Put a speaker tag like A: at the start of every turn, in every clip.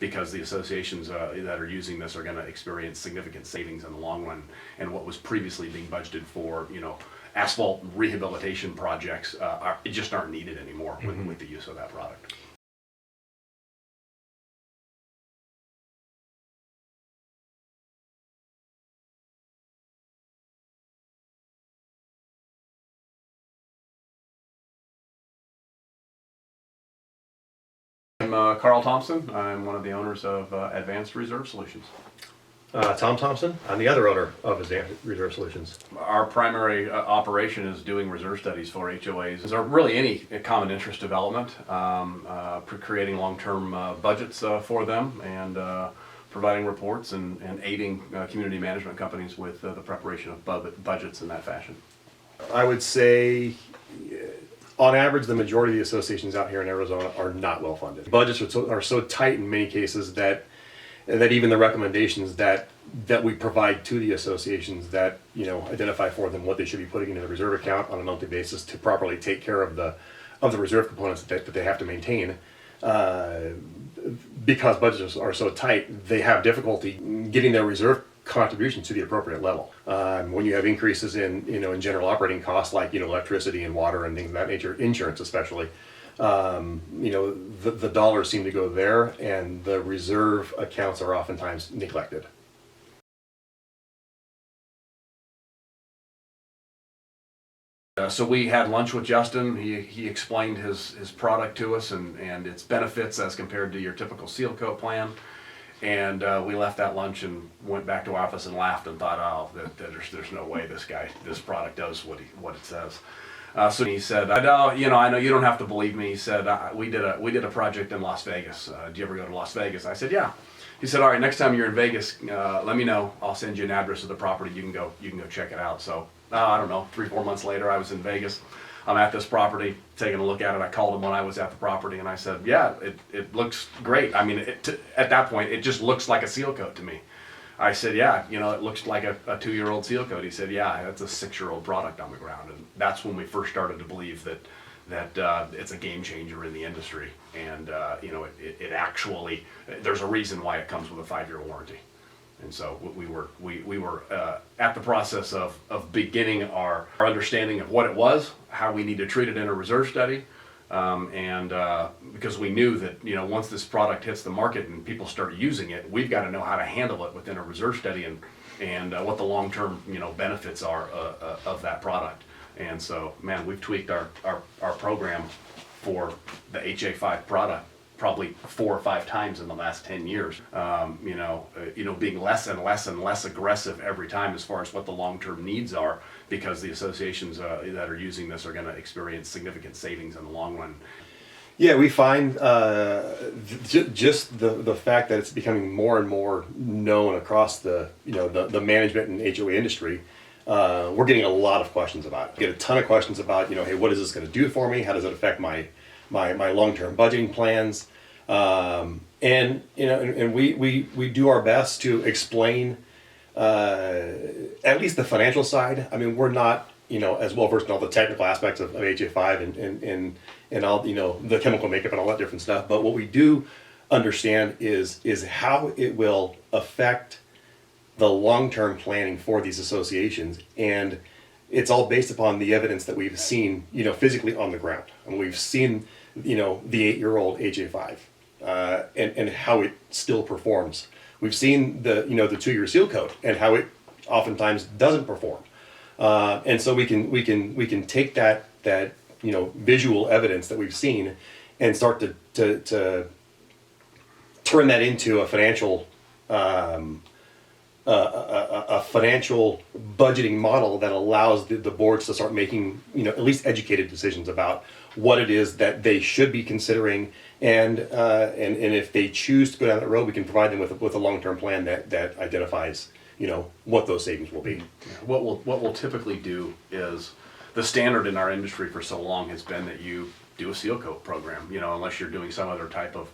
A: because the associations that are using this are going to experience significant savings in the long run, and what was previously being budgeted for, asphalt rehabilitation projects just aren't needed anymore with the use of that product. I'm Karl Thompson. I'm one of the owners of Advanced Reserve Solutions.
B: Tom Thompson. I'm the other owner of Advanced Reserve Solutions.
A: Our primary operation is doing reserve studies for HOAs, or really any common interest development, creating long-term budgets for them, and providing reports and aiding community management companies with the preparation of budgets in that fashion.
B: I would say, on average, the majority of the associations out here in Arizona are not well funded. Budgets are so tight in many cases that even the recommendations that we provide to the associations that identify for them what they should be putting into the reserve account on a monthly basis to properly take care of the reserve components that they have to maintain, because budgets are so tight, they have difficulty getting their reserve contribution to the appropriate level. When you have increases in in general operating costs like electricity and water and things of that nature, insurance especially, the dollars seem to go there, and the reserve accounts are oftentimes neglected.
A: So we had lunch with Justin. He explained his product to us and its benefits as compared to your typical seal coat plan. And we left that lunch and went back to our office and laughed and thought, oh, there's no way this product does what it says. So he said, I know you don't have to believe me. He said, we did a project in Las Vegas. Do you ever go to Las Vegas? I said, yeah. He said, all right, next time you're in Vegas, let me know. I'll send you an address of the property. You can go check it out. So I don't know, 3-4 months later, I was in Vegas. I'm at this property, taking a look at it. I called him when I was at the property, and I said, yeah, it looks great. I mean, at that point, it just looks like a seal coat to me. I said, yeah, it looks like a 2-year-old seal coat. He said, yeah, that's a 6-year-old product on the ground. And that's when we first started to believe that it's a game changer in the industry. And, it actually, there's a reason why it comes with a 5-year warranty. And so we were at the process of beginning our understanding of what it was, how we need to treat it in a reserve study, and because we knew that once this product hits the market and people start using it, we've got to know how to handle it within a reserve study and what the long-term benefits are of that product. And so, man, we've tweaked our program for the HA5 product probably 4 or 5 times in the last 10 years, being less and less and less aggressive every time as far as what the long-term needs are, because the associations that are using this are going to experience significant savings in the long run.
B: Yeah, we find just the fact that it's becoming more and more known across the management and HOA industry. We're getting a lot of questions about it. We get a ton of questions about hey, what is this going to do for me? How does it affect my long-term budgeting plans? And we do our best to explain at least the financial side. I mean, we're not as well versed in all the technical aspects of HA5 and all the chemical makeup and all that different stuff. But what we do understand is how it will affect the long-term planning for these associations, and it's all based upon the evidence that we've seen physically on the ground. And we've seen the 8-year-old HA5 and how it still performs. We've seen the 2-year seal coat and how it oftentimes doesn't perform. And so we can take that visual evidence that we've seen and start to turn that into a financial financial budgeting model that allows the boards to start making at least educated decisions about what it is that they should be considering, and if they choose to go down that road, we can provide them with a long-term plan that identifies what those savings will be.
A: What we'll typically do is, the standard in our industry for so long has been that you do a seal coat program, unless you're doing some other type of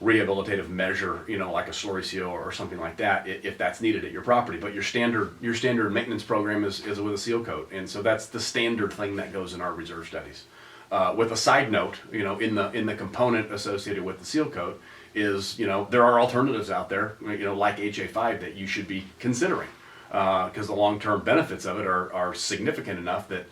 A: rehabilitative measure, like a slurry seal or something like that, if that's needed at your property. But your standard maintenance program is with a seal coat, and so that's the standard thing that goes in our reserve studies. With a side note, in the component associated with the seal coat is, there are alternatives out there, like HA5 that you should be considering, because the long-term benefits of it are significant enough that,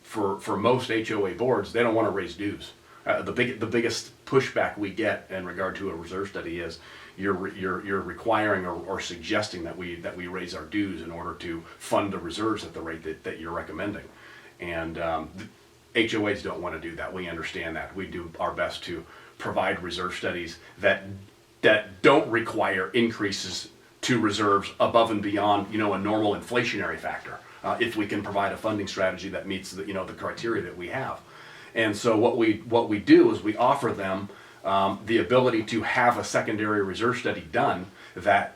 A: for most HOA boards, they don't want to raise dues. The biggest pushback we get in regard to a reserve study is you're requiring or suggesting that we raise our dues in order to fund the reserves at the rate that you're recommending. And HOAs don't want to do that. We understand that. We do our best to provide reserve studies that don't require increases to reserves above and beyond, a normal inflationary factor. If we can provide a funding strategy that meets the criteria that we have. And so what we do is we offer them the ability to have a secondary reserve study done that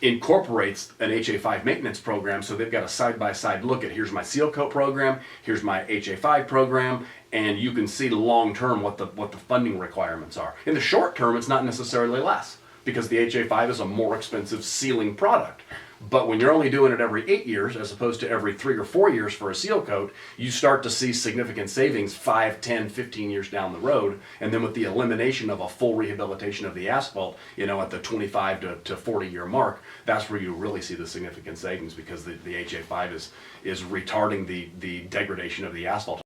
A: incorporates an HA5 maintenance program, so they've got a side-by-side look at, here's my seal coat program, here's my HA5 program, and you can see long-term what the funding requirements are. In the short term, it's not necessarily less, because the HA5 is a more expensive sealing product. But when you're only doing it every 8 years, as opposed to every 3 or 4 years for a seal coat, you start to see significant savings 5, 10, 15 years down the road. And then with the elimination of a full rehabilitation of the asphalt, at the 25 to 40 year mark, that's where you really see the significant savings, because the HA5 is retarding the degradation of the asphalt